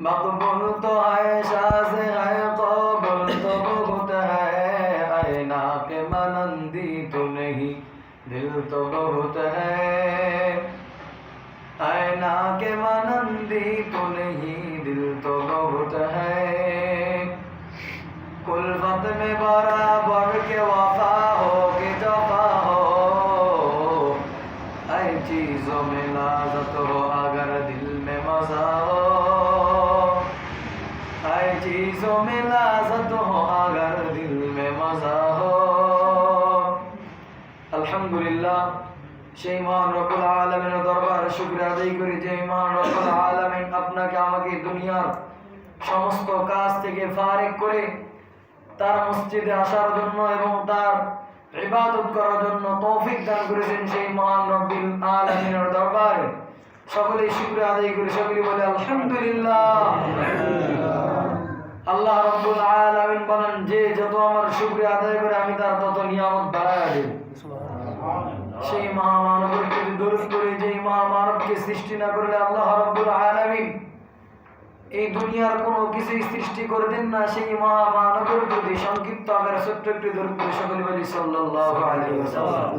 मकबूल तो है शाज़ है क़बूल तो बहुत है आईना के मानंदी तो नहीं दिल तो बहुत है आईना के मानंदी तो नहीं दिल तो बहुत है कुल्फत में बराबर के वफा हो के जफा हो ऐ चीज़ों में लाज़त हो अगर दिल में मज़ा हो ऐ चीज़ों में लाज़त हो अगर दिल में मज़ा हो अल्हम्दुलिल्लाह সেই মহান রব্বুল আলামিনের দরবারে শুকরিয়া আদায় করি যে মহান রব্বুল আলামিন আপনাকে আমাকে দুনিয়ার সমস্ত কাজ থেকে ফারিগ করে তার মসজিদে আসার জন্য এবং তার ইবাদত করার জন্য তৌফিক দান করেছেন সেই মহান রব্বুল আলামিনের দরবারে সকলেই শুকরিয়া আদায় করি সকলেই বলে আলহামদুলিল্লাহ আল্লাহ রব্বুল আলামিন বলেন যে যত আমার শুকরিয়া আদায় করে আমি তার তত নিয়ামত বাড়ায়া দেব সেই মহামানবের প্রতি দরুদ পড়ে যে মহামানবকে সৃষ্টি না করলে আল্লাহ রাব্বুল আলামিন এই দুনিয়ার কোনো কিছু সৃষ্টি করে দেন না সেই মহামানবের প্রতি সংক্ষিপ্ত আকারে ছোট্ট একটি দরুদ পড়ে সকলে বলি সাল্লাল্লাহু আলাইহি ওয়াসাল্লাম।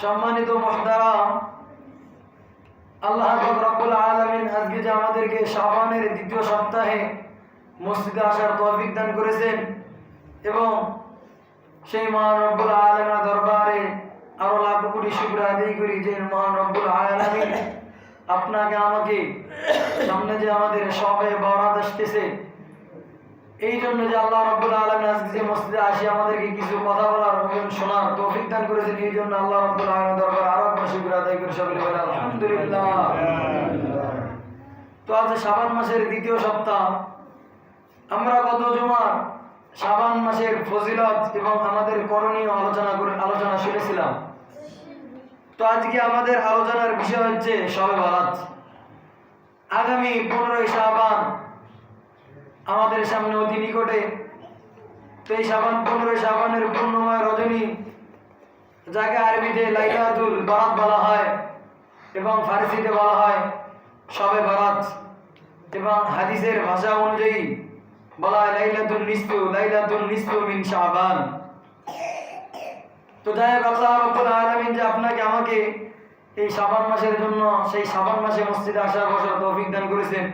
সম্মানিত মুহতারাম, আল্লাহ রাব্বুল আলামিন আজকে যে আমাদেরকে শাবানের দ্বিতীয় সপ্তাহে মসজিদে আসার তৌফিক দান করেছেন এবং সেই মহান রব্বুল আলামিনের দরবারে আরো লাখ কোটি শুকরিয়া আদায় করি যে মহান রব্বুল আলামিন আপনাকে আমাকে সামনে যে আমাদের শবে বরাত আসতেছে এই জন্য যে আল্লাহ রব্বুল আলামিন আজকে যে মসজিদে আসি আমাদেরকে কিছু কথা বলার এবং শোনার তৌফিক দান করেছেন এই জন্য আল্লাহ রব্বুল আলামিনের দরবারে আরো একবার শুকরিয়া আদায় করি সকলে বলে আলহামদুলিল্লাহ। তো আজ শাবান মাসের দ্বিতীয় সপ্তাহ, আমরা গত জুমার শাবান মাসের ফজিলত এবং আমাদের করণীয় আলোচনা শুনেছিলাম। তো আজকে আমাদের আলোচনার বিষয় হচ্ছে শবে বরাত। আগামী 15 শাবান আমাদের সামনে অতি নিকটে। তো এই 15 শাবানের পূর্ণময় রজনী, যাকে আরবিতে লাইলাতুল বরাত বলা হয় এবং ফারসিতে বলা হয় শবে বরাত এবং হাদিসের ভাষা অনুযায়ী বলা হয় লাইলাতুল নিসফু মিন শাবান। তো যাই হোক, আল্লাহ রাব্বুল আলামিন যে আপনাকে আমাকে এই শাবান মাসের জন্য সেই শাবান মাসে মসজিদে আসার বসার তৌফিক দান করেছেন,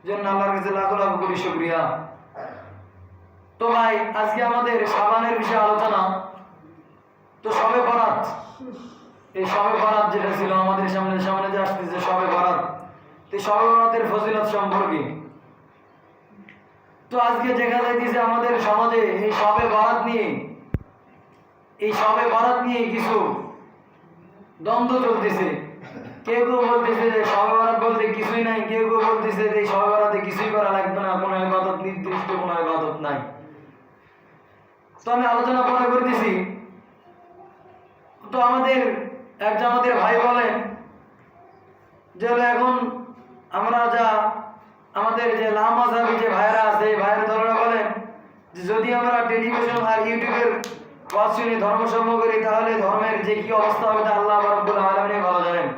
জন্য আল্লাহর কাছে লাখ লাখ কোটি শুকরিয়া। তো ভাই, আজকে আমাদের শাবানের বিষয়ে আলোচনা। তো শবে বরাত, এই শবে বরাত যেটা ছিল আমাদের সামনে যে আসতেছে শবে বরাত, এই শবে বরাতের ফজিলত সম্পর্কে তো আজকে দেখা যাইতেছে আমাদের সমাজে এই শবে বরাত নিয়ে কিছু দ্বন্দ্ব চলতেছে। কেউ কেউ বলতেছে যে শবে বরাত বলতে কিছুই নাই, কেউ কেউ বলতেছে যে শবে বরাতে কিছুই করা লাগবে না, কোনো ইবাদত নির্দিষ্ট কোনো ইবাদত নাই। তো আমি আলোচনা পরে করতেছি। তো আমাদের ভাই বলেন যে এখন আমরা আমাদের যে লামাযাবি যে ভাইরা আছে, এই ভাইয়ের দলরা বলেন যে যদি আমরা টেলিভিশন আর ইউটিউবের ওয়াজ শুনি, ধর্মসম্য করি, তাহলে ধর্মের যে কি অবস্থা হবে তা আল্লাহ রাব্বুল আলামিন ভালো জানেন।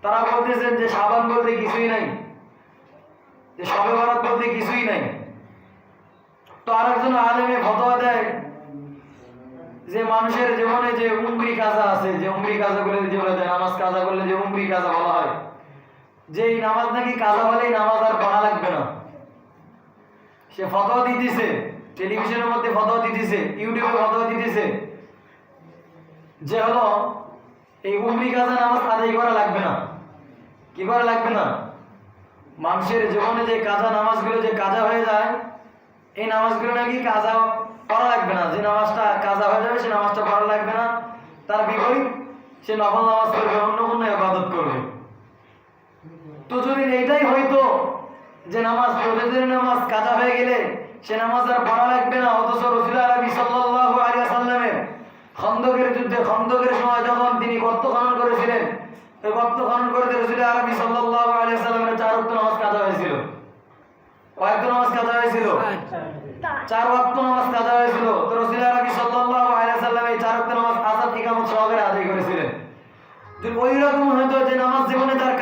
তারা বলতেছেন যে শাবান বলতে কিছুই নাই, যে শবে বরাত বলতে কিছুই নাই। তো আরেকজন আলেমে ফতোয়া দেয় যে মানুষের জীবনে যে উমরি কাজা আছে, যে উমরি কাজা করলে যে বলা যায় নামাজ কাজা করলে যে উমরি কাজা বলা হয়, যে এই নামাজ নাকি কাজা হলেই নামাজ আর পড়া লাগবে না। সে ফতোয়া দিতেছে, টেলিভিশনের মধ্যে ফতোয়া দিতেছে, ইউটিউবে ফতোয়া দিতেছে যে হলো এই উমরি কাজা নামাজ আদায় করা লাগবে না। কি করা লাগবে না? মানুষের জীবনে যে কাজা নামাজগুলো যে কাজা হয়ে যায়, এই নামাজগুলো নাকি কাজা পড়া লাগবে না। যে নামাজটা কাজা হয়ে যাবে সে নামাজটা পড়া লাগবে না, তার বিপরীত সে নফল নামাজ পড়বে, অন্য কোনো ইবাদত করবে। তো যদি এইটাই হইতো যে নামাজ প্রতিদিনের নামাজ কাজা হয়ে গেলে সে নামাজ আর পড়া লাগবে না, অথচ রাসূল আরবি সাল্লাল্লাহু আলাইহি ওয়াসাল্লামের খন্দকের যুদ্ধে খন্দকের সময় যখন তিনি গর্ত খনন করেছিলেন, ওই গর্ত খনন করতে রাসূল আরবি সাল্লাল্লাহু আলাইহি ওয়াসাল্লামের 4 ওয়াক্ত নামাজ কাজা হয়েছিল। কয় ওয়াক্ত নামাজ কাজা হয়েছিল? 4 ওয়াক্ত নামাজ কাজা হয়েছিল। তো রাসূল আরবি সাল্লাল্লাহু আলাইহি ওয়াসাল্লাম এই 4 ওয়াক্ত নামাজ আযান ইকামত সহকারে আদায় করেছিলেন। যদি ওই রকম হতো যে নামাজ জীবনে তার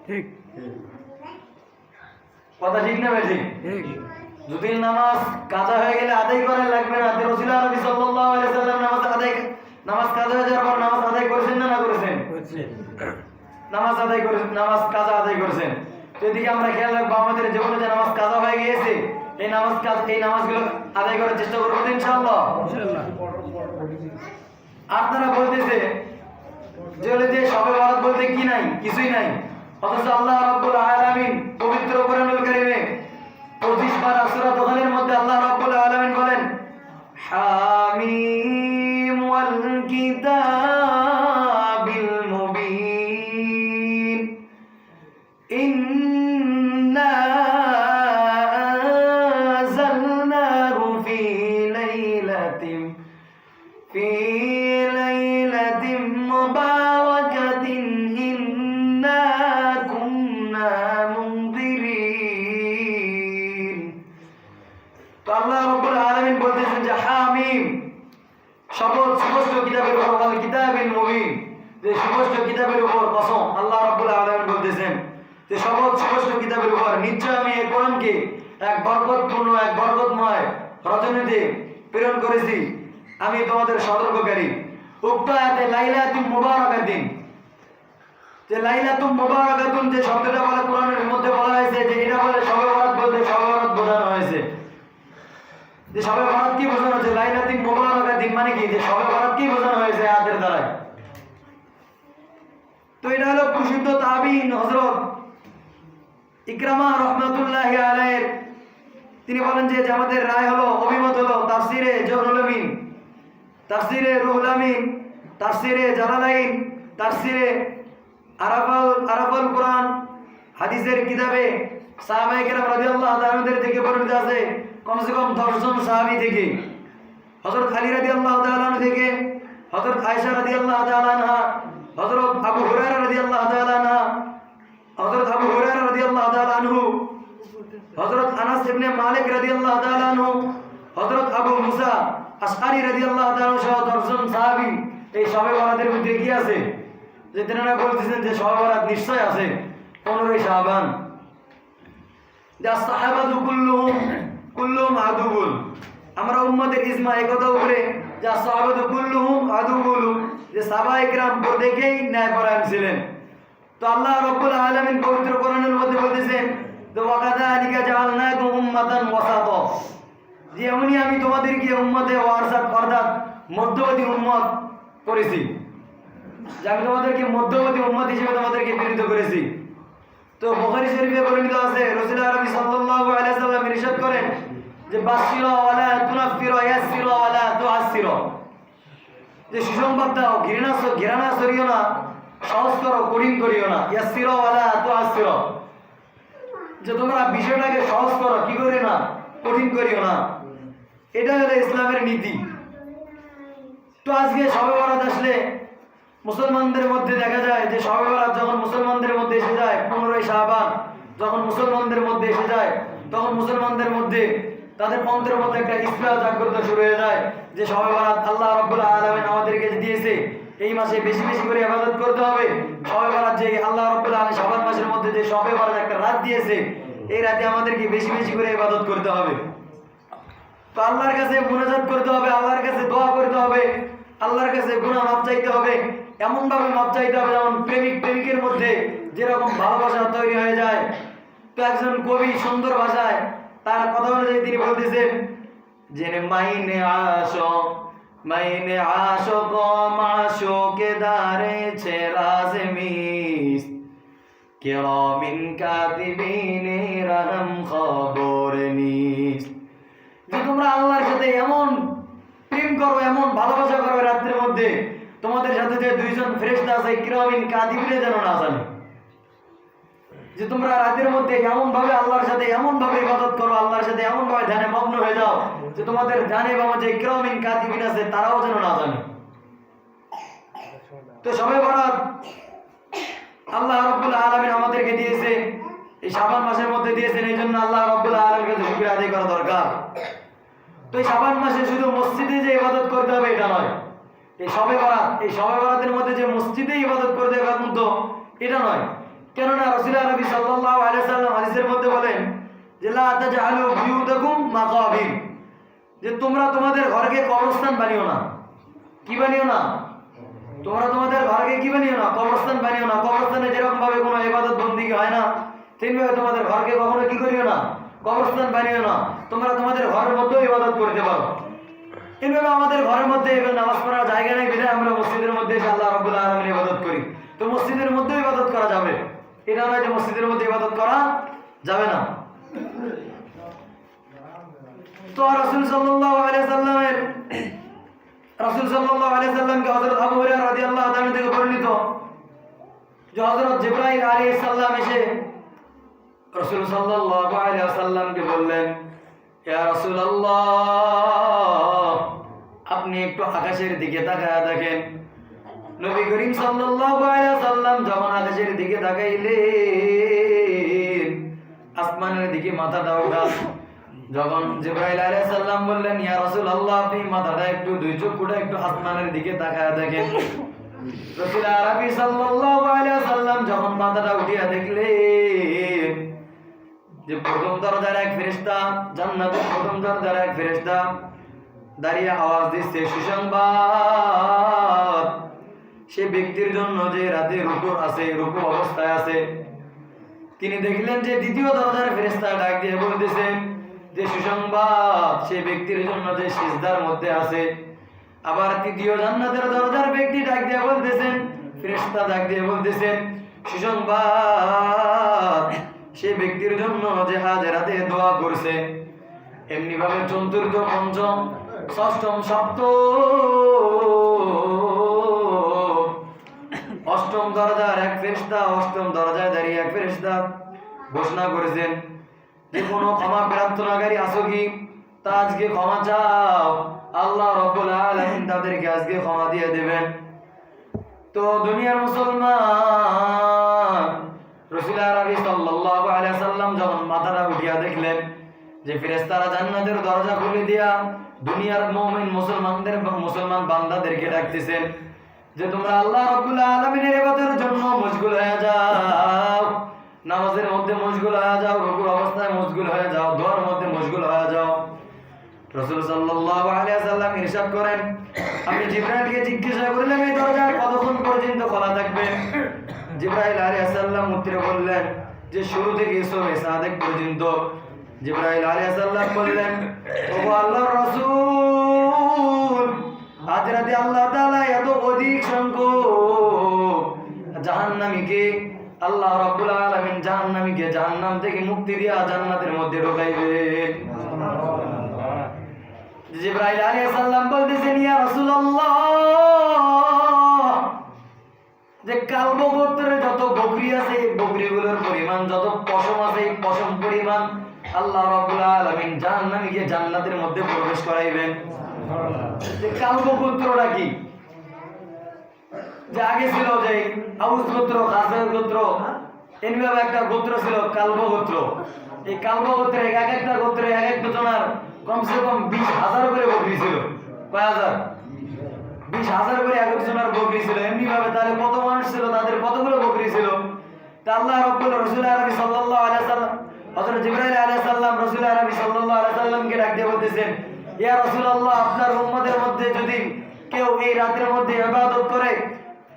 ঠিক কথা ঠিক না ভাই? ঠিক। ঠিক যদি নামাজ কাজা হয়ে গেলে আদায় করা লাগবে না। রাসূল আরবি সাল্লাল্লাহু আলাইহি ওয়াসাল্লাম নামাজ কাজা হয়ে যাওয়ার পর নামাজ আদায় করেছেন না করেছেন? নামাজ আদায় করেছেন, নামাজ কাজা আদায় করেছেন। তো এদিকে আমরা খেয়াল রাখবো আমাদের জীবনে যে নামাজ কাজা হয়ে গিয়েছে এই নামাজগুলো আদায় করার চেষ্টা করবো তো ইনশাআল্লাহ। ইনশাআল্লাহ। আপনারা বলতেছে যে সবে বরাত বলতে কি নাই, কিছুই নাই, অথচ আল্লাহ রাব্বুল আলামিন পবিত্র কোরআনুল কারীমে 25 বার সূরা দোহানের মধ্যে আল্লাহ রাব্বুল আলামিন বলেন হামিম ওয়াল কিতাবিল মুবিন ইন্না আনজালনাহু ফি লাইলাতিন মুবারাকাতিন ইন্না কুন্না মুনদিরিন। তো আল্লাহ রাব্বুল আলামিন বলতেছেন যে হামিম, শপথ সুস্পষ্ট কিতাবের উপর, ওয়াল কিতাবিল মুবিন, যে সুস্পষ্ট কিতাবের উপর কসম। আল্লাহ রাব্বুল আলামিন বলতেছেন যে শপথ সুস্পষ্ট কিতাবের উপর, নিশ্চয় আমি এই কোরআনকে এক বরকতপূর্ণ, এক বরকতময় রজনীতে প্রেরণ করেছি, আমি তোমাদের সতর্ককারী। উক্ত আয়াতে লাইলাতুম মুবারাকাতিন, যে লাইলাতুম মুবারাকাতুন যে শব্দটা বলে কোরআনের মধ্যে বলা হয়েছে যে এটা বলে শবে বরাত বলতে শবে বরাত বোঝানো হয়েছে। যে শবে বরাত কি বোঝানো হয়েছে? লাইলাতুম মুবারাকাতিন মানে কি? যে শবে বরাত কি বোঝানো হয়েছে আয়াতের দ্বারা। তো এটা হলো প্রসিদ্ধ তাবিঈন হযরত ইকরামা রাহমাতুল্লাহি আলাইহির, তিনি বলেন যে আমাদের রায় হলো, অভিমত হলো তাফসিরে জহুরুল আমিন, তাফসিরে রুহুল আমিন, তাফসিরে জালালাইন, তাফসিরে আরাফাল কোরআন, হাদিসের কিতাবে সাহাবায়ে কেরাম রাদিয়াল্লাহু তাআলা আনহুদের থেকে বর্ণিত আছে কমসে কম 10 জন সাহাবী থেকে, হযরত আলী রাদিয়াল্লাহু তাআলা আনহু থেকে, হযরত আয়েশা রাদিয়াল্লাহু তাআলা আনহা, হযরত আবু হুরায়রা রাদিয়াল্লাহু তাআলা আনহা, হযরত আবু হুরায়রা রাদিয়াল্লাহু তাআলা আনহু, হযরত আনাস ইবনে মালিক রাদিয়াল্লাহু তাআলা আনহু, হযরত আবু মুসা আশআরী রাদিয়াল্লাহু তাআলা সহ 10 জন সাহাবী এই শবে বরাতের মধ্যে কি আছে? যে তেনারা বলতেছেন যে শবে বরাত নিশ্চয় আছে 15 শাবান। যে সাহাবাতু কুল্লুহুম আদুবুল, আমরা উম্মতের ইজমা এই কথা উপরে যে সাহাবাতু কুল্লুহুম আদুবুল, যে সাহাবায়ে কেরাম প্রত্যেকেই ন্যায়পরায়ণ ছিলেন। তো আল্লাহ রাব্বুল আলামিন পবিত্র কোরআনের মধ্যে বলতেছেন যে ওয়াকাযালিকা জাআলনাকুম উম্মাতান ওয়াসাতা, যে এমনই আমি তোমাদেরকে উম্মতে ওয়াসাত অর্থাৎ মধ্যবর্তী উম্মত করেছি, যে আমি তোমাদেরকে মধ্যবর্তী উম্মত হিসেবে তোমাদেরকে প্রেরিত করেছি। তো বুখারী শরীফে বর্ণিত আছে রাসূল আরবি সাল্লাল্লাহু আলাইহি সাল্লাম ইরশাদ করেন যে বাশশিরা ওয়ালা তুনাফিরা ইয়াসসিরা ওয়ালা তুআসসিরা, যে সুসংবাদ দাও, ঘৃণা সরিও না, সহজ করো, কঠিন করিও না। ইয়াসসিরা ওয়ালা তুআসসিরা, যে তোমরা বিষয়টাকে সহজ করো, কি করে না, কঠিন করিও না। এটা হলো ইসলামের নীতি। তো আজকে শবে বরাত আসলে মুসলমানদের মধ্যে দেখা যায় যে শবে বরাত যখন মুসলমানদের মধ্যে এসে যায়, 15 শাবান যখন মুসলমানদের মধ্যে এসে যায়, তখন মুসলমানদের মধ্যে তাদের অন্তরের মধ্যে একটা ইসলাম জাগ্রত শুরু হয়ে যায় যে শবে বরাত আল্লাহ রাব্বুল আলামিন আমাদেরকে দিয়েছে, এই মাসে বেশি বেশি করে ইবাদত করতে হবে। শবে বরাত যে আল্লাহ রাব্বুল আলামিন শাবান মাসের মধ্যে যে শবে বরাত একটা রাত দিয়েছে, এই রাতে আমাদেরকে বেশি বেশি করে ইবাদত করতে হবে। তো আল্লাহর কাছে মুনাজাত করতে হবে, আল্লাহর কাছে দোয়া করতে হবে, আল্লাহর কাছে গুনাহ মাফ চাইতে হবে। এমন ভাবে মাফ চাইতে হবে যেমন প্রেমিকের মধ্যে যেরকম ভালোবাসা তৈরি হয়ে যায়। তো একজন কবি সুন্দর ভাষায় তার কথা অনুযায়ী তিনি বলতেছেন যে মাইনে আশো মাশো কে দারে ছে রাজমিস কিরামিন কাতিবিনে রহম খবর নিস, যে তোমরা আল্লাহর সাথে এমন প্রেম করো, এমন ভালোবাসা করো রাত্রের মধ্যে, তোমাদের সাথে যে 2 জন ফেরেশতা আছে কিরামিন কাতিবিনে যেন না জানে। যে তোমরা রাতের মধ্যে এমন ভাবে আল্লাহর সাথে এমন ভাবে ইবাদত করো, আল্লাহর সাথে এমন ভাবে ধ্যানে মগ্ন হয়ে যাও যে তোমাদের জানে বাবা যে কিরামিন কাতিবিন আছে তারাও যেন না জানে। তো শবে বরাত আল্লাহ রাব্বুল আলামিন আমাদেরকে দিয়েছে, এই শাবান মাসের মধ্যে দিয়েছেন, এই জন্য আল্লাহ রাব্বুল আলামিনের কাছে শুকরিয়া আদায় করা দরকার। তো এই শাবান মাসে শুধু মসজিদে যে ইবাদত করতে হবে এটা নয়, এই শবে বরাতের মধ্যে যে মসজিদে ইবাদত করতে হবে এটা নয়, কেননা রাসূল আরবি সাল্লাল্লাহু আলাইহি সাল্লাম হাদিসের মধ্যে বলেন যে লা তাজআলু বিয়ুতাকুম মাকাবির, যে তোমরা তোমাদের ঘরকে কবরস্থান বানিও না। কি বানিও না? তোমরা তোমাদের ঘরকে কি বানিও না? কবরস্থান বানিও না। কবরস্থানে যেরকম ভাবে কোনো ইবাদত বন্দেগী হয় না, তেমনিভাবে তোমাদের ঘরকে কখনো কি করিও না? কবরস্থান বানিও না। তোমরা তোমাদের ঘরের মধ্যেও ইবাদত করতে পারো। এইভাবে আমাদের ঘরের মধ্যে এবার নামাজ পড়ার জায়গা নেই বিধায় আমরা মসজিদের মধ্যে এসে আল্লাহ রাব্বুল আলামিনের ইবাদত করি। তো মসজিদের মধ্যেও ইবাদত করা যাবে, এটা নয় যে মসজিদের মধ্যে ইবাদত করা যাবে না। তো রাসূল সাল্লাল্লাহু আলাইহি সাল্লামকে হযরত আবু হুরায়রা রাদিয়াল্লাহু তাআলা থেকে বর্ণিত যে হযরত জিবরাইল আলাইহিস সালাম এসে রাসূল সাল্লাল্লাহু আলাইহি সাল্লামকে বললেন, ইয়া রাসূলুল্লাহ, আপনি একটু আকাশের দিকে তাকায়া দেখেন। নবী করিম সাল্লাল্লাহু আলাইহি সাল্লাম যখন আকাশের দিকে তাকাইলেন, আসমানের দিকে মাথাটা উঠা, যখন জিবরাইল আলাইহিস সালাম বললেন, ইয়া রাসূলুল্লাহ, আপনি মাথাটা একটু দুই চোখটা একটু আসমানের দিকে তাকায়া দেখেন। রাসূল আরবি সাল্লাল্লাহু আলাইহি সাল্লাম যখন মাথাটা উঠিয়া দেখলেন যে প্রথম দরজার এক ফেরেশতা, জান্নাতের প্রথম দরজার এক ফেরেশতা দাঁড়িয়ে আওয়াজ দিচ্ছে, সুসংবাদ সে ব্যক্তির জন্য যে রাতে রুকু আছে, রুকু অবস্থায় আছে। তিনি দেখলেন যে দ্বিতীয় দরজার ফেরেশতা ডাক দিয়ে বলতেছে যে সুসংবাদ সে ব্যক্তির জন্য যে সিজদার মধ্যে আছে। আবার তৃতীয় জান্নাতের দরজার ব্যক্তি ডাক দিয়ে বলতেছেন, ফেরেশতা ডাক দিয়ে বলতেছেন, সুসংবাদ সে ব্যক্তির জন্য যে আজ রাতে দোয়া করছে। এমনি ভাবে চতুর্থ, পঞ্চম, ষষ্ঠম, সপ্তম, অষ্টম দরজার এক ফেরেশতা, অষ্টম দরজায় দাঁড়িয়ে এক ফেরেশতা ঘোষণা করেছেন যে কোনো ক্ষমা প্রার্থনাকারী আছো কি? তা আজকে ক্ষমা চাও, আল্লাহ রাব্বুল আলামিন তাদেরকে আজকে ক্ষমা দিয়ে দেবেন। তো দুনিয়ার মুসলমান রাসূল আরবি সাল্লাল্লাহু আলাইহি সাল্লাম যখন মাথাটা উঠিয়া দেখলেন যে ফেরেশতারা জান্নাতের দরজা খুলে দিয়া দুনিয়ার মুমিন মুসলমান বান্দাদেরকে ডাকতেছেন যে তোমরা আল্লাহ রাব্বুল আলামিনের ইবাদতের জন্য মশগুল হয়ে যাও, নামাজের মধ্যে মশগুল হয়ে যাও, রুকুর অবস্থায় মশগুল হয়ে যাও, দোয়ার মধ্যে মশগুল হয়ে যাও। রাসূল সাল্লাল্লাহু আলাইহি সাল্লাম ইরশাদ করেন, আমি জিবরাইলকে জিজ্ঞাসা করলাম এই দরজা কতক্ষণ পর্যন্ত খোলা থাকবে? জিবরাইল আলাইহিস সালাম উত্তরে বললেন যে শুরু থেকে সবে সাদেক পর্যন্ত। জিবরাইল আলাইহিস সালাম বললেন, ও আল্লাহর রাসূল, আজ রাতে আল্লাহ তাআলা এত অধিক সংখ্যক জাহান্নামীকে আল্লাহ রাব্বুল আলামিন জাহান্নামীকে জাহান্নাম থেকে মুক্তি দিয়া জান্নাতের মধ্যে ঢোকাইবেন। জিবরাইল আলাইহিস সালাম বলতেছেন, ইয়া রাসূলুল্লাহ, যে কালব গোত্রের যত বকরি আছে বকরিগুলোর পরিমাণ, যত পশম আছে এই পশম পরিমাণ আল্লাহ রাব্বুল আলামিন জাহান্নামীকে জান্নাতের মধ্যে প্রবেশ করাইবেন। যে কালব গোত্রটা কি? যে আগে ছিল যে আউস গোত্র, খাজরাজ গোত্র, এইভাবে একটা গোত্র ছিল কালব গোত্র। এই কালব গোত্রে এক একটা গোত্রে এক এক জনের কমসে কম 20,000 করে বকরি ছিল। কয় হাজার? 20,000 করে এক একজনের বকরি ছিল। এমনি ভাবে তাহলে কত মানুষ ছিল, তাদের কতগুলো বকরি ছিল। তা আল্লাহ রাব্বুল রাসূল আরবি সাল্লাল্লাহু আলাইহি সাল্লাম হযরত জিবরাইল আলাইহিস সালাম রাসূল আরবি সাল্লাল্লাহু আলাইহি সাল্লামকে ডাক দিয়ে বলতেছেন, ইয়া রাসূলুল্লাহ, আপনার উম্মতের মধ্যে যদি কেউ এই রাতের মধ্যে ইবাদত করে,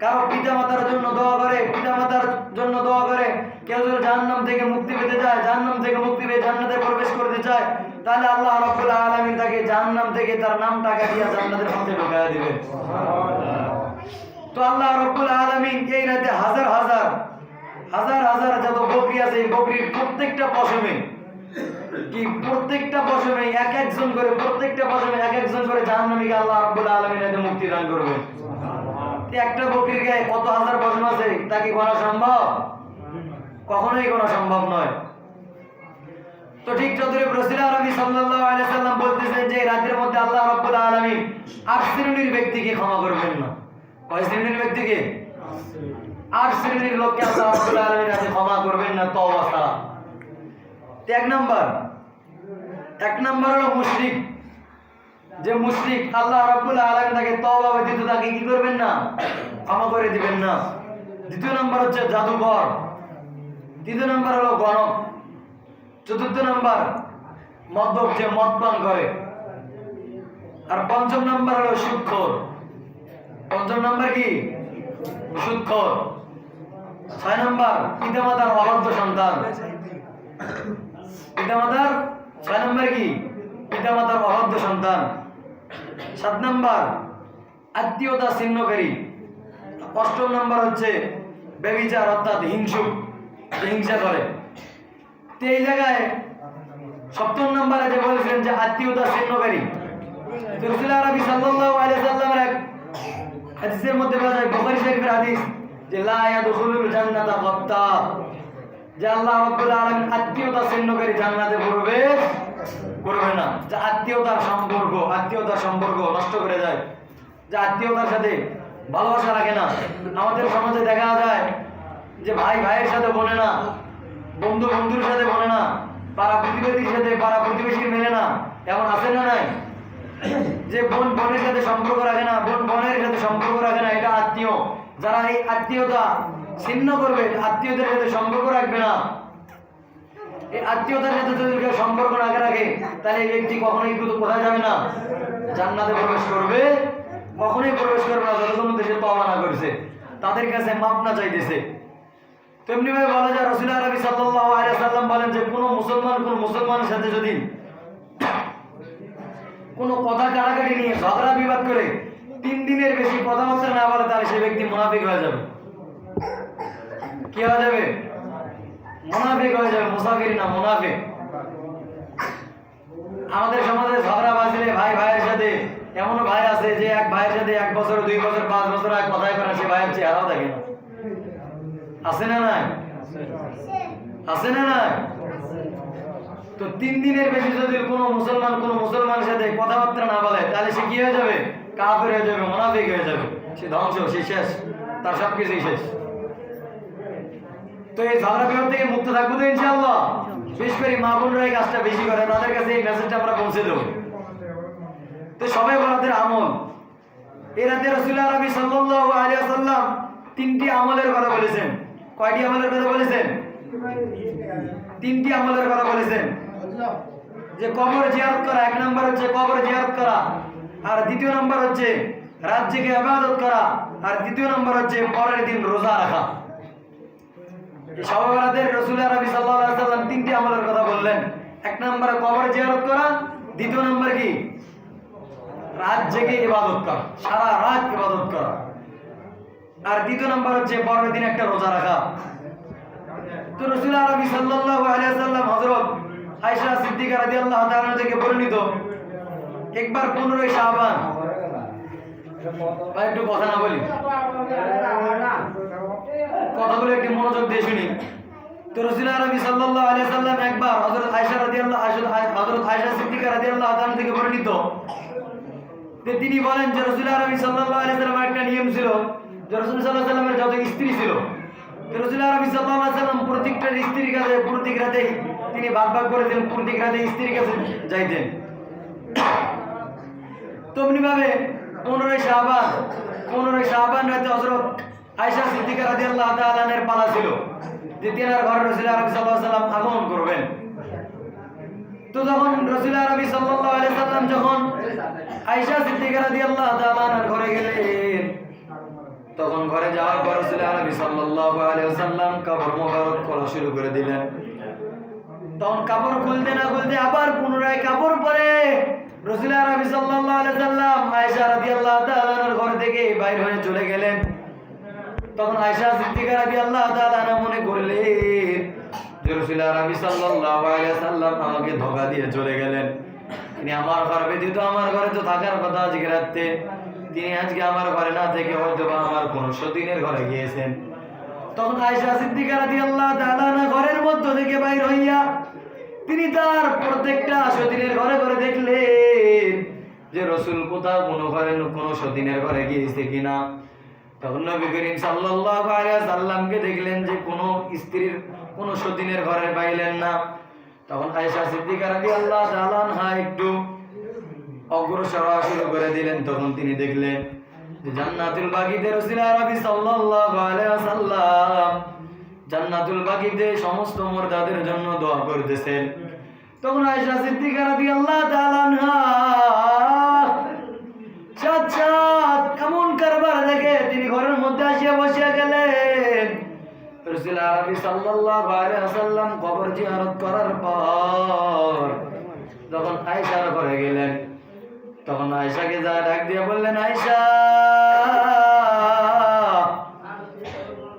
কারো পিতামাতার জন্য দোয়া করে, পিতামাতার জন্য দোয়া করে, কেউ যদি জাহান্নাম থেকে মুক্তি পেতে চায়, জাহান্নাম থেকে মুক্তি পেয়ে জান্নাতে প্রবেশ করতে চায়, তাহলে আল্লাহ রাব্বুল আলামিন তাকে জাহান্নাম থেকে তার নামটা কাটিয়ে জান্নাতের মধ্যে ঢোকায়া দিবেন। তো আল্লাহ রাব্বুল আলামিন এই রাতে হাজার হাজার যত বকরি আছে এই বকরির প্রত্যেকটা পশমে কি, প্রত্যেকটা পশমে এক একজন করে, প্রত্যেকটা পশমে এক একজন করে জাহান্নামীকে আল্লাহ রাব্বুল আলামিন এতে মুক্তি দান করবেন। একটা বকরির গায়ে কত হাজার পশম আছে তা কি গোনা সম্ভব? কখনোই গোনা সম্ভব নয়। তো ঠিক তদ্রূপ রাসূল আরবি সাল্লাল্লাহু আলাইহি সাল্লাম বলতেছেন যে রাতের মধ্যে আল্লাহ রাব্বুল আলামিন 8 শ্রেণীর ব্যক্তিকে ক্ষমা করবেন না। কয় শ্রেণীর ব্যক্তিকে? 8 শ্রেণীর লোককে আল্লাহ রাব্বুল আলামিন আজ ক্ষমা করবেন না তওবা ছাড়া। এক নাম্বার হলো মুশরিক। যে মুশরিক আল্লাহ রাব্বুল আলামিন তাকে তওবা ব্যতীত তাকে কি করবেন না? ক্ষমা করে দিবেন না। দ্বিতীয় নাম্বার হচ্ছে জাদুকর। তৃতীয় নাম্বার হলো গণক, চতুর্থ নাম্বার মদ্যপ যে মদ পান করে, আর পঞ্চম নাম্বার হলো সুদখোর। পঞ্চম নাম্বার কি? সুদখোর। 6 নাম্বার পিতামাতার অবাধ্য সন্তান। পিতামাতার 6 নাম্বার কি? পিতামাতার অবাধ্য সন্তান। 7 নাম্বার আত্মীয়তা ছিন্নকারী। 8ম নাম্বার হচ্ছে ব্যভিচার অর্থাৎ হিংসুক, যে হিংসা করে। তো এই জায়গায় 7ম নাম্বারে যে বলেছিলেন যে আত্মীয়তা ছিন্নকারী, তো রাসূল আরবি সাল্লাল্লাহু আলাইহি সাল্লামের এক হাদিসের মধ্যে বলা যায়, বুখারী শরীফের হাদিস, যে লা ইয়াদখুলুল জান্নাতা গাত্তাব, যে আল্লাহ রাব্বুল আলামিন আত্মীয়তা ছিন্নকারী জান্নাতে প্রবেশ করবে না। যে আত্মীয়তার সম্পর্ক নষ্ট করে যায়, যে আত্মীয়তার সাথে ভালোবাসা রাখে না। আমাদের সমাজে দেখা যায় যে ভাই ভাইয়ের সাথে বনে না, বন্ধু বন্ধুর সাথে বনে না, পাড়া প্রতিবেশীর সাথে পাড়া প্রতিবেশীর মেলে না, এমন আছে না নাই? যে বোন বোনের সাথে সম্পর্ক রাখে না, বোন বোনের সাথে সম্পর্ক রাখে না, এটা আত্মীয়। যারা এই আত্মীয়তা ছিন্ন করবে, আত্মীয়দের সাথে সম্পর্ক রাখবে না, এই আত্মীয়তার সাথে যদি কেউ সম্পর্ক রাখে তাহলে এই ব্যক্তি কখনোই কোথায় যাবে না? জান্নাতে প্রবেশ করবে, কখনোই প্রবেশ করবে না যতক্ষণ দেশে তওবা না করেছে, তাদের কাছে মাপ না চাইতেছে। তেমনি ভাবে বলা যায়, রাসূল আরবি সাল্লাল্লাহু আলাইহি সাল্লাম বলেন যে কোন মুসলমানের সাথে যদি কোনো কথা কাটাকাটি নিয়ে ঝগড়া বিবাদ করে 3 দিনের বেশি কথাবার্তা না বলে, তাহলে সে ব্যক্তি মুনাফিক হয়ে যাবে। কি হয়ে যাবে? মুনাফিক হয়ে যাবে, মুসাফির না, মুনাফিক। আমাদের সমাজে ঝগড়া বাজলে ভাই ভাইয়ের সাথে, এমন ভাই আছে যে এক ভাইয়ের সাথে 1 বছর 2 বছর 5 বছর এক কথাই করে, সে ভাইয়ের চেহারাও দেখে না। আছে না নাই? আছে না নাই? তো 3 দিনের বেশি যদি কোনো মুসলমানের সাথে কথাবার্তা না বলে, তাহলে সে কি হয়ে যাবে? কাফের হয়ে যাবে, মুনাফিক হয়ে যাবে, সে ধ্বংস, সে শেষ, তার সবকিছুই শেষ। তো এই ঝগড়া বিবাদ থেকে মুক্ত থাকবো তো ইনশাআল্লাহ। বিশেষ করে মা বোনরা এই কাজটা বেশি করে, তাদের কাছে এই মেসেজটা আমরা পৌঁছে দেবো। তো সবাই বলাদের আমল, এর রাতে রাসূল আরবি সাল্লাল্লাহু আলাইহি ওয়াসাল্লাম 3টি আমলের কথা বলেছেন। কয়টি আমলের কথা বলেছেন? 3টি আমলের কথা বলেছেন। যে কবর জিয়ারত করা, 1 নাম্বার হচ্ছে কবর জিয়ারত করা, আর 2য় নাম্বার হচ্ছে রাত জেগে ইবাদত করা, আর 3য় নাম্বার হচ্ছে পরের দিন রোজা রাখা। এই শবে বরাতের রাসূল আরবি সাল্লাল্লাহু আলাইহি ওয়াসাল্লাম 3টি আমলের কথা বললেন। 1 নাম্বার কবর জিয়ারত করা, 2য় নাম্বার কি? রাত জেগে ইবাদত করা, সারা রাত ইবাদত করা, আর 3য় নাম্বার হচ্ছে পরের দিন একটা রোজা রাখা। তো রাসূল আরবি সাল্লাল্লাহু আলাইহি ওয়াসাল্লাম হযরত আয়েশা সিদ্দিকা রাদিয়াল্লাহু তাআলা থেকে বর্ণিত, একবার 15 শাবান, ভাই একটু কথা না বলি, কথাগুলো একটু মনোযোগ দিয়ে শুনি। তো রাসূল আরবি সাল্লাল্লাহু আলাইহি ওয়াসাল্লাম একবার হযরত আয়েশা সিদ্দিকা রাদিয়াল্লাহু তাআলা থেকে বর্ণিত, যে তিনি বলেন যে রাসূল আরবি সাল্লাল্লাহু আলাইহি ওয়াসাল্লামের একটা নিয়ম ছিল, যে রাসূল সাল্লাল্লাহু আলাইহি ওয়াসাল্লামের যত স্ত্রী ছিল, রাসূল আরবি সাল্লাল্লাহু আলাইহি ওয়াসাল্লাম প্রত্যেকটা স্ত্রীর কাছে প্রত্যেক রাতেই তিনি ভাগ করেছেন, প্রত্যেক রাতে স্ত্রীর কাছে যাইতেন। তেমনি ভাবে 15 শাবান রাতে হযরত আয়েশা সিদ্দিকা রাদিয়াল্লাহু তাআলা আনহার পালা ছিল যে তিনার ঘরে রাসূল আরবি সাল্লাল্লাহু আলাইহি ওয়াসাল্লাম আগমন করবেন। তো যখন রাসূল আরবি সাল্লাল্লাহু আলাইহি ওয়াসাল্লাম যখন আয়েশা সিদ্দিকা রাদিয়াল্লাহু তাআলা আনহার ঘরে গেলেন, তখন ঘরে যাওয়ার পর রাসূল আরবি সাল্লাল্লাহু আলাইহি ওয়াসাল্লাম কাপড় মোবারক খোলা শুরু করে দিলেন। তখন কাপড় খুলতে না খুলতে আবার পুনরায় কাপড় পরে রাসূল আরবি সাল্লাল্লাহু আলাইহি ওয়াসাল্লাম আয়েশা রাদিয়াল্লাহু তাআলা আনহার ঘর থেকে বাইরে হয়ে চলে গেলেন। তখন আয়েশা সিদ্দিকা রাদিয়াল্লাহু তাআলা আনহা মনে করলেন যে রাসূল আরবি সাল্লাল্লাহু আলাইহি ওয়াসাল্লাম আমাকে ধোঁকা দিয়ে চলে গেলেন। তিনি আমার ঘর ব্যতীত আমার ঘরে তো থাকার কথা আজকে রাতে, তিনি আজকে আমার ঘরে না থেকে হয়তো বা আমার কোনো সতীনের ঘরে গিয়েছেন। তখন আয়েশা সিদ্দিকা রাদিয়াল্লাহু তাআলা আনহা ঘরের মধ্য থেকে বাইর হইয়া তিনি তার প্রত্যেকটা সতীনের ঘরে ঘরে দেখলেন যে রাসূল কোথাও কোনো সতীনের ঘরে গিয়েছে কিনা। তখন নবী করিম সাল্লাল্লাহু আলাইহি ওয়াসাল্লামকে দেখলেন যে কোনো স্ত্রীর কোনো সতীনের ঘরে পাইলেন না। তখন আয়েশা সিদ্দিকা রাদিয়াল্লাহু তাআলা আনহা একটু অগ্রসর হওয়া শুরু করে দিলেন। তখন তিনি দেখলেন যে জান্নাতুল বাগীতে রাসূল আরবি সাল্লাল্লাহু আলাইহি ওয়াসাল্লাম জান্নাতুল বাকিতে সমস্ত মুর্দাদের জন্য দোয়া করতেছেন। তখন আয়েশা সিদ্দিকা রাদিয়াল্লাহু তাআলা আনহা সাত এমন কারবার দেখে তিনি ঘরের মধ্যে আসিয়া বসিয়া গেলেন। রাসূল আরবি সাল্লাল্লাহু আলাইহি ওয়াসাল্লাম কবর জিয়ারত করার পর যখন আয়েশার ঘরে গেলেন, তখন আয়েশাকে যা ডাক দিয়ে বললেন, আয়েশা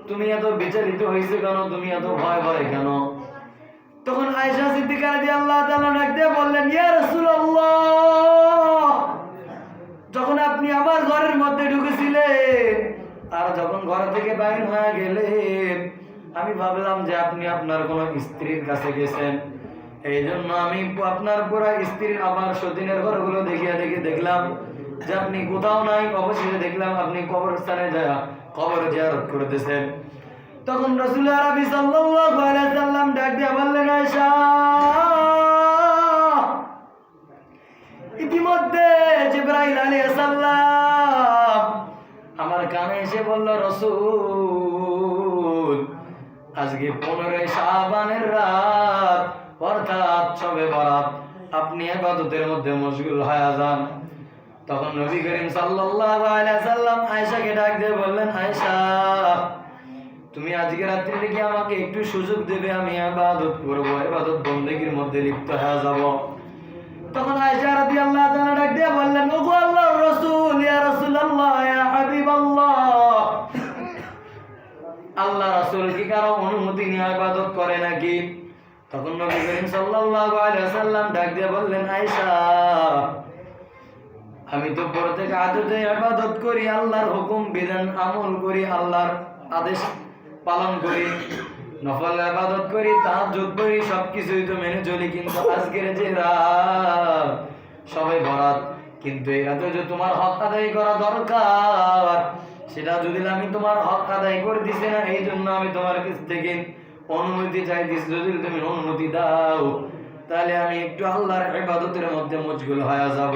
তুমি এত বিচলিত হয়েছে কেন, তুমি এত ভয় ভয় কেন? তখন আয়েশা সিদ্দিকা রাদিয়াল্লাহু তাআলা ডাক দিয়ে বললেন, ইয়া রাসূলুল্লাহ, যখন আপনি আমার ঘরের মধ্যে ঢুকেছিলেন আর যখন ঘর থেকে বাইর হয়ে গেলেন, আমি ভাবলাম যে আপনি আপনার কোন স্ত্রীর কাছে গেছেন। এই জন্য আমি আপনার পুরা স্ত্রীর আবার সতীনের ঘরগুলো দেখলাম যে আপনি কোথাও নাই। অবশেষে দেখলাম আপনি কবরস্থানে যায় কবর জিয়ারত করতেছেন। তখন রাসূল আরবি সাল্লাল্লাহু আলাইহি ওয়াসাল্লাম ডাক দিয়ে বললেন, আয়েশা, ইতিমধ্যে জিবরাইল আলাইহিস সালাম আমার কানে এসে বলল, রাসূল আজকে 15 শাবানের রাত অর্থাৎ শবে বরাত, আপনি ইবাদতের মধ্যে মশগুল হয়ে যান। তখন নবী করিম সাল্লাল্লাহু আলাইহি ওয়াসাল্লাম আয়েশাকে ডাক দিয়ে বললেন, আয়েশা তুমি আজকে রাত্রিতে কি আমাকে একটু সুযোগ দেবে, আমি ইবাদত করব, ইবাদত বন্দেগীর মধ্যে লিপ্ত হয়ে যাব। তখন আয়েশা রাদিয়াল্লাহু তাআলা ডাক দিয়ে বললেন, ওগো আল্লাহর রাসূল, ইয়া রাসূলুল্লাহ, ইয়া হাবিবাল্লাহ, আল্লাহ রাসূল কি কারো অনুমতি নিয়ে ইবাদত করে নাকি? তখন নবী করিম সাল্লাল্লাহু আলাইহি ওয়াসাল্লাম ডাক দিয়ে বললেন, আয়েশা আমি তো প্রত্যেক আদতে ইবাদত করি, আল্লাহর হুকুম বিধান আমল করি, আল্লাহর আদেশ পালন করি, নফল ইবাদত করি, তাহাজ্জুদ করি, সবকিছুই তো মেনে চলি। কিন্তু আজকের যে রাত শবে বরাত, কিন্তু এই রাতে যে তোমার হক আদায় করা দরকার, সেটা যদি আমি তোমার হক আদায় করে দিছি না, এই জন্য আমি তোমার কাছ থেকে অনুমতি চাইতেছি। যদি তুমি অনুমতি দাও তাহলে আমি একটু আল্লাহর ইবাদতের মধ্যে মশগুল হয়ে যাব।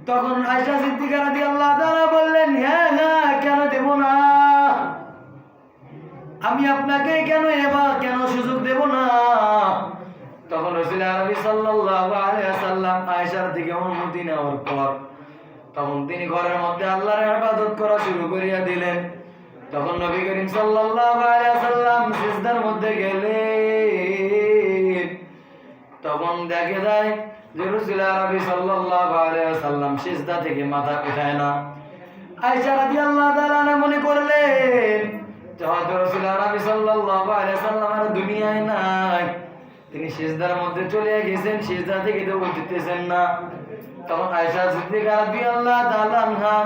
তখন আয়েশা সিদ্দিকা রাদিয়াল্লাহু তাআলা বললেন, হ্যাঁ হ্যাঁ, কেন দেব না, আমি আপনাকে কেন সুযোগ দেব না। তখন রাসূল আরবি সাল্লাল্লাহু আলাইহি ওয়াসাল্লাম আয়েশার থেকে অনুমতি নেওয়ার পর তখন তিনি ঘরের মধ্যে আল্লাহর ইবাদত করা শুরু করিয়া দিলেন। তখন নবী করিম সাল্লাল্লাহু আলাইহি ওয়াসাল্লাম সিজদার মধ্যে গেলেন। তখন দেখে যায় যে রাসূল আরবি সাল্লাল্লাহু আলাইহি ওয়াসাল্লাম সিজদা থেকে মাথা উঠায় না। আয়েশা রাদিয়াল্লাহু তাআলা মনে করলেন যে হযরত রাসূল আরবি সাল্লাল্লাহু আলাইহি ওয়াসাল্লাম আর দুনিয়ায় নাই, তিনি সিজদার মধ্যে চলে গেছেন, সিজদা থেকে তো উঠতেছেন না। তখন আয়েশা সিদ্দিকা রাদিয়াল্লাহু তাআলা আনহা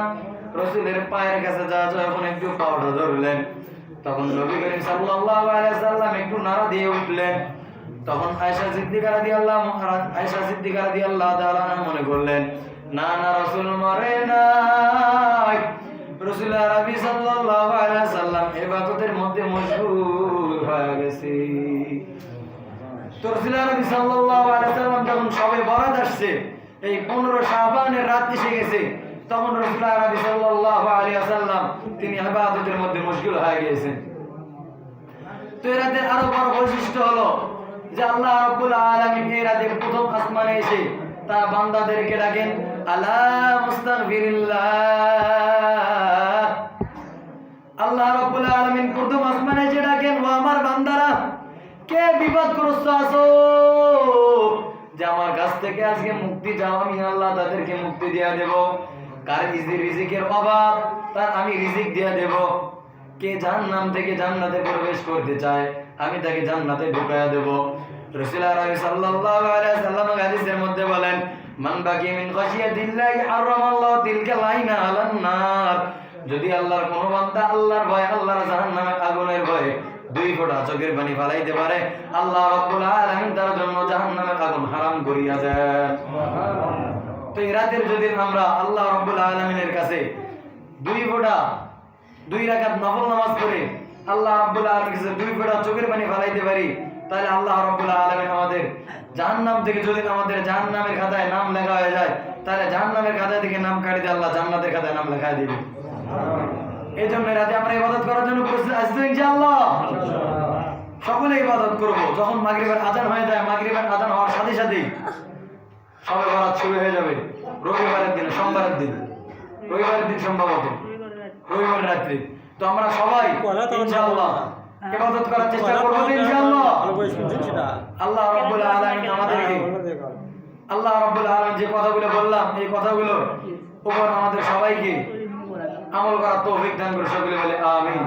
রাসূলের পায়ের কাছে যখন একটু পাওটা ধরলেন, তখন নবী করিম সাল্লাল্লাহু আলাইহি ওয়াসাল্লাম একটু নাড়া দিয়ে উঠলেন। তখন আয়েশা সিদ্দিকা রাদিয়াল্লাহু তাআলা মনে করলেন, না না, রাসূল মরে নাই, রাসূল আরবি সাল্লাল্লাহু আলাইহি ওয়াসাল্লাম ইবাদতের মধ্যে মশগুল হয়ে গেছে। তো রাসূল আরবি সাল্লাল্লাহু আলাইহি ওয়াসাল্লাম যখন শবে বরাত আসছে, এই 15 শাবানের রাত এসে গেছে, তখন রাসূল আরবি সাল্লাল্লাহু আলাইহি ওয়াসাল্লাম তিনি ইবাদতের মধ্যে মশগুল হয়ে গিয়েছেন। তো এই রাতের আরো বড় বৈশিষ্ট্য হলো যে আল্লাহ রাব্বুল আলামিন এই রাতে প্রথম আসমানে এসে তার বান্দাদেরকে ডাকেন, আলা মুস্তাগফিরিল্লাহ। আল্লাহ রাব্বুল আলামিন প্রথম আসমানে এসে ডাকেন, ও আমার বান্দারা, কে বিপদগ্রস্ত আছো, যে আমার কাছ থেকে আজকে মুক্তি চাও, আমি আল্লাহ তাদেরকে মুক্তি দিয়ে দেব। কার রিজিকের অভাব, তার আমি রিজিক দিয়ে দেব। কে জাহান্নাম থেকে জান্নাতে প্রবেশ করতে চায়, আমি তাকে জান্নাতে ঢুকায়া দেব। রাসূল আরবি সাল্লাল্লাহু আলাইহি ওয়াসাল্লাম হাদিসের মধ্যে বলেন, মান বাকি মিন খাশিয়াতিল্লাহি হারামাল্লাহু তিলকা লাইনা আলান নার। যদি আল্লাহর কোন বান্দা আল্লাহর ভয়, আল্লাহর জাহান্নামের আগুনের ভয়ে 2 ফোঁটা চোখের পানি ফেলাইতে পারে, আল্লাহ রাব্বুল আলামিন তার জন্য জাহান্নামের আগুন হারাম করিয়া দেন। তো এই রাতের যদি আমরা আল্লাহ রাব্বুল আলামিনের কাছে 2 ফোঁটা 2 রাকাত নফল নামাজ পড়ে আল্লাহ রাব্বুল আলামিনের কাছে 2 ফোঁটা চোখের পানি ফেলাইতে পারি, তাহলে আল্লাহ রাব্বুল আলামিন আমাদের জাহান্নাম থেকে, যদি আমাদের জাহান্নামের খাতায় নাম লেখা হয়ে যায়, তাহলে জাহান্নামের খাতা থেকে নাম কাটি দিয়ে আল্লাহ জান্নাতের খাতায় নাম লেখায় দিবে। এই জন্য রাতে আমরা ইবাদত করার জন্য প্রস্তুত আছি তো ইনশাআল্লাহ? সকলে ইবাদত করব। যখন মাগরিবের আজান হয়ে যায়, মাগরিবের আজান হওয়ার সাথে সাথেই সবে বরাত শুরু হয়ে যাবে। রবিবারের দিন, সোমবারের দিন, রবিবারের দিন সম্ভবত রবিবার রাত্রি। তো আমরা সবাই ইনশাআল্লাহ ইবাদত করার চেষ্টা করব ইনশাআল্লাহ। আল্লাহ রাব্বুল আলামিন আমাদেরকে, আল্লাহ রাব্বুল আলামিন যে কথাগুলো বললাম, এই কথাগুলো উপর আমাদের সবাইকে আমল করার তৌফিক দান করে। সকলে বলে আমিন।